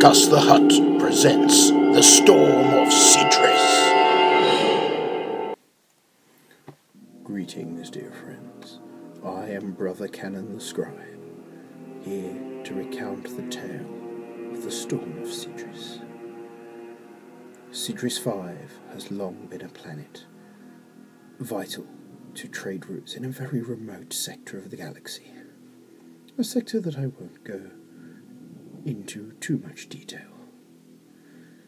Gus the Hutt presents The Storm of Sidris. Greetings, dear friends. I am Brother Canon the Scribe, here to recount the tale of the Storm of Sidris. Sidris 5 has long been a planet, vital to trade routes in a very remote sector of the galaxy. A sector that I won't go into too much detail,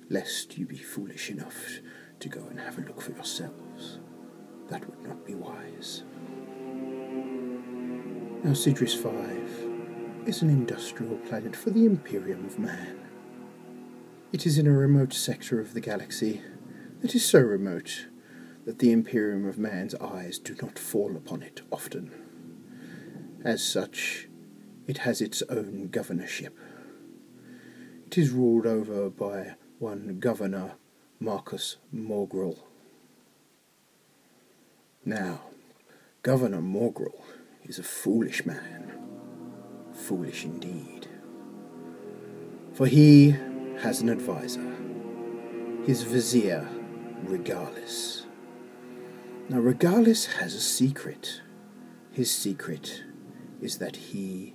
lest you be foolish enough to go and have a look for yourselves. That would not be wise. Now, Sidris 5 is an industrial planet for the Imperium of Man. It is in a remote sector of the galaxy that is so remote that the Imperium of Man's eyes do not fall upon it often. As such, it has its own governorship. It is ruled over by one Governor Marcus Morgrel. Now, Governor Morgrel is a foolish man, foolish indeed, for he has an advisor, his vizier Regalis. Now, Regalis has a secret. His secret is that he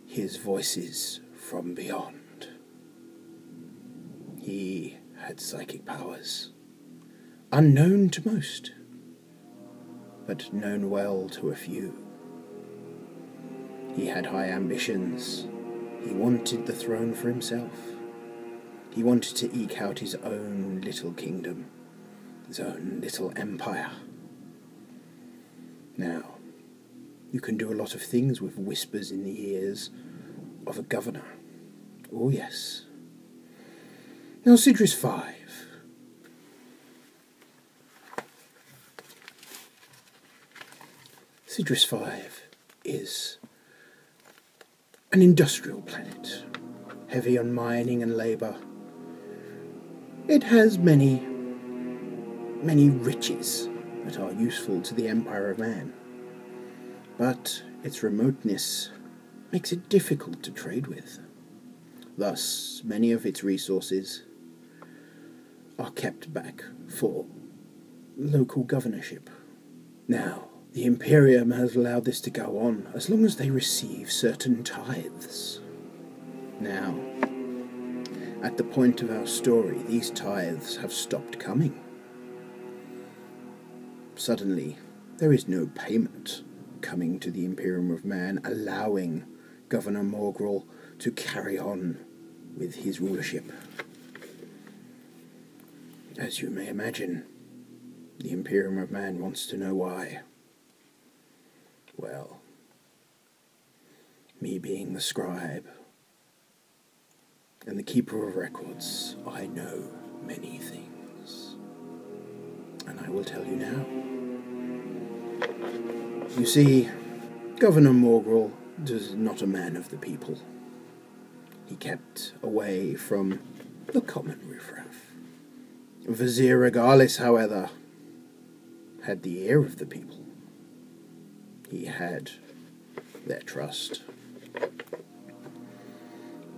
hears voices from beyond. He had psychic powers, unknown to most, but known well to a few. He had high ambitions. He wanted the throne for himself. He wanted to eke out his own little kingdom, his own little empire. Now, you can do a lot of things with whispers in the ears of a governor. Oh yes. Now, Sidris 5. Sidris 5 is an industrial planet, heavy on mining and labour. It has many riches that are useful to the Empire of Man, but its remoteness makes it difficult to trade with. Thus, many of its resources are kept back for local governorship. Now, the Imperium has allowed this to go on as long as they receive certain tithes. Now, at the point of our story, these tithes have stopped coming. Suddenly, there is no payment coming to the Imperium of Man, allowing Governor Morgrel to carry on with his rulership. As you may imagine, the Imperium of Man wants to know why. Well, me being the scribe and the keeper of records, I know many things, and I will tell you now. You see, Governor Morgrel is not a man of the people. He kept away from the common riffraff. Vizier Regalis, however, had the ear of the people. He had their trust.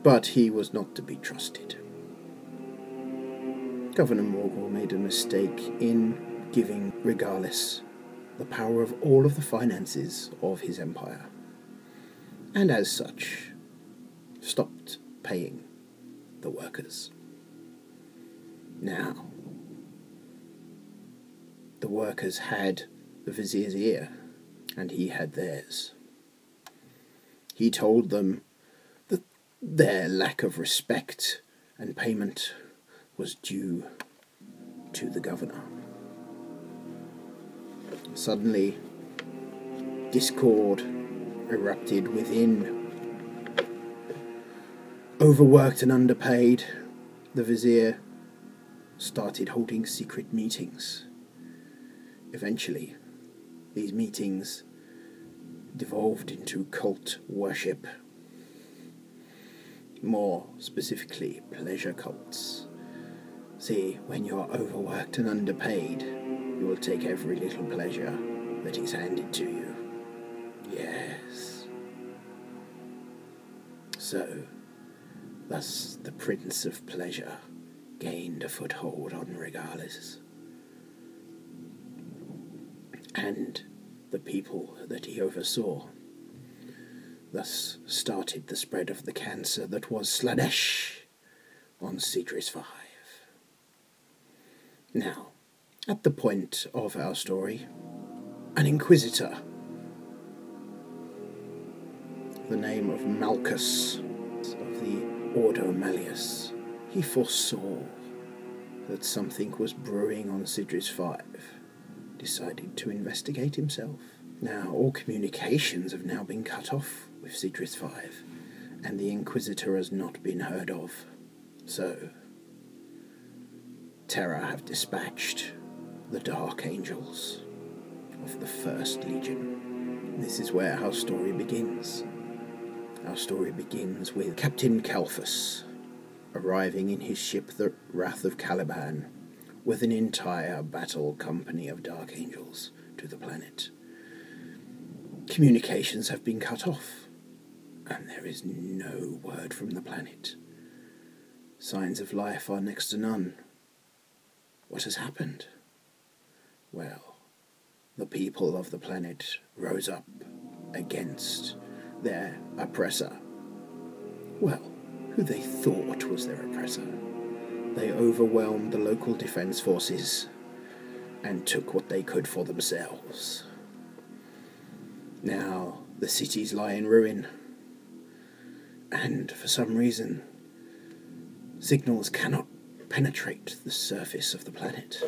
But he was not to be trusted. Governor Morgrel made a mistake in giving Regalis the power of all of the finances of his empire, and as such, stopped paying the workers. Now, the workers had the vizier's ear, and he had theirs. He told them that their lack of respect and payment was due to the governor. Suddenly, discord erupted within. Overworked and underpaid, the vizier started holding secret meetings. Eventually, these meetings devolved into cult worship. More specifically, pleasure cults. See, when you're overworked and underpaid, you will take every little pleasure that is handed to you. Yes. So, Thus the Prince of Pleasure gained a foothold on Regalis, and the people that he oversaw. Thus started the spread of the cancer that was Slanesh on Sidris 5. Now, at the point of our story, an inquisitor, the name of Malchus of the Ordo Malleus, he foresaw that something was brewing on Sidris 5, decided to investigate himself. Now, all communications have now been cut off with Sidris 5, and the Inquisitor has not been heard of. So, Terra have dispatched the Dark Angels of the First Legion. This is where our story begins. Our story begins with Captain Calphus arriving in his ship, the Wrath of Caliban, with an entire battle company of Dark Angels to the planet. Communications have been cut off, and there is no word from the planet. Signs of life are next to none. What has happened? Well, the people of the planet rose up against their oppressor. Well, who they thought was their oppressor. They overwhelmed the local defense forces and took what they could for themselves. Now the cities lie in ruin, and for some reason signals cannot penetrate the surface of the planet.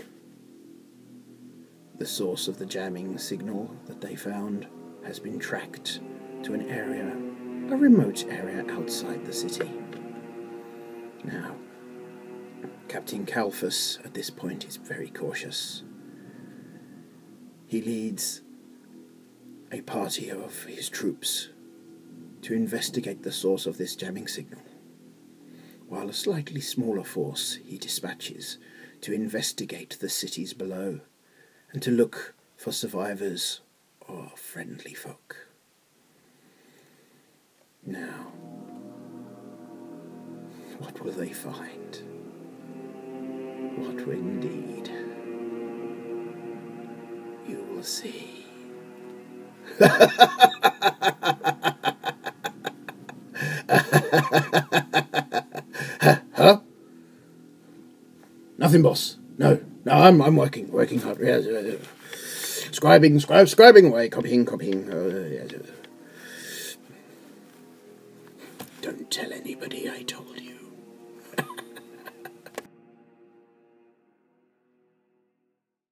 The source of the jamming signal that they found has been tracked to an area, a remote area outside the city. Now, Captain Calphus at this point is very cautious. He leads a party of his troops to investigate the source of this jamming signal, while a slightly smaller force he dispatches to investigate the cities below and to look for survivors or friendly folk. Now, what will they find? What will indeed? You will see. Hello? Nothing, boss. No, I'm working hard. Yes. Scribing away, copying. Yes. Don't tell anybody I told you.